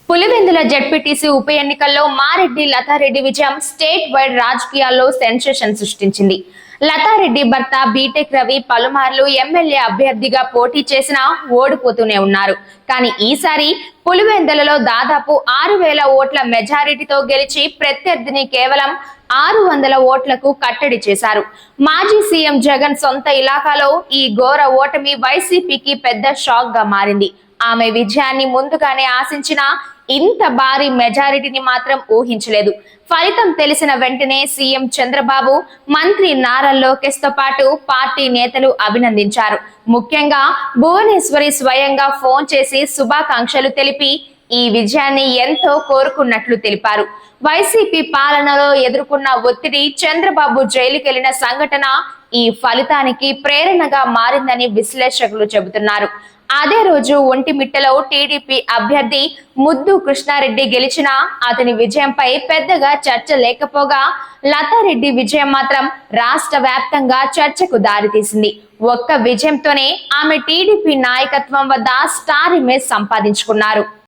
Pulivendula ZPTC ఉప ఎన్నికల్లో మారెడ్డి లతారెడ్డి విజయం స్టేట్ వైడ్ రాజకీయాల్లో సెన్సేషన్ సృష్టించింది. లతారెడ్డి భర్త బీటెక్ రవి పలుమార్లు ఎమ్మెల్యే అభ్యర్థిగా పోటీ చేసినా ఓడిపోతూనే ఉన్నారు. కానీ ఈసారి పులివెందులలో దాదాపు 6,000 ఓట్ల మెజారిటీతో గెలిచి ప్రత్యర్థిని కేవలం 600 ఓట్లకు కట్టడి చేశారు. మాజీ సీఎం జగన్ సొంత ఇలాకాలో ఈ ఘోర ఓటమి వైసీపీకి పెద్ద షాక్ గా మారింది. ఆమె విజయాన్ని ముందుగానే ఆశించిన ఇంత భారీ మెజారిటీని మాత్రం ఊహించలేదు. ఫలితం తెలిసిన వెంటనే సీఎం చంద్రబాబు, మంత్రి నారా లోకేష్ తో పాటు పార్టీ నేతలు అభినందించారు. ముఖ్యంగా భువనేశ్వరి స్వయంగా ఫోన్ చేసి శుభాకాంక్షలు తెలిపి ఈ విజయాన్ని ఎంతో కోరుకున్నట్లు తెలిపారు. వైసీపీ పాలనలో ఎదుర్కొన్న ఒత్తిడి, చంద్రబాబు జైలుకెళ్లిన సంఘటన ఈ ఫలితానికి ప్రేరణగా మారిందని విశ్లేషకులు చెబుతున్నారు. అదే రోజు ఒంటిమిట్టలో టీడీపీ అభ్యర్థి ముద్దు కృష్ణారెడ్డి గెలిచినా అతని విజయంపై పెద్దగా చర్చ లేకపోగా, లతారెడ్డి విజయం మాత్రం రాష్ట్ర వ్యాప్తంగా చర్చకు దారితీసింది. ఒక్క విజయంతోనే ఆమె టీడీపీ నాయకత్వం వద్ద స్టార్ ఇమేజ్ సంపాదించుకున్నారు.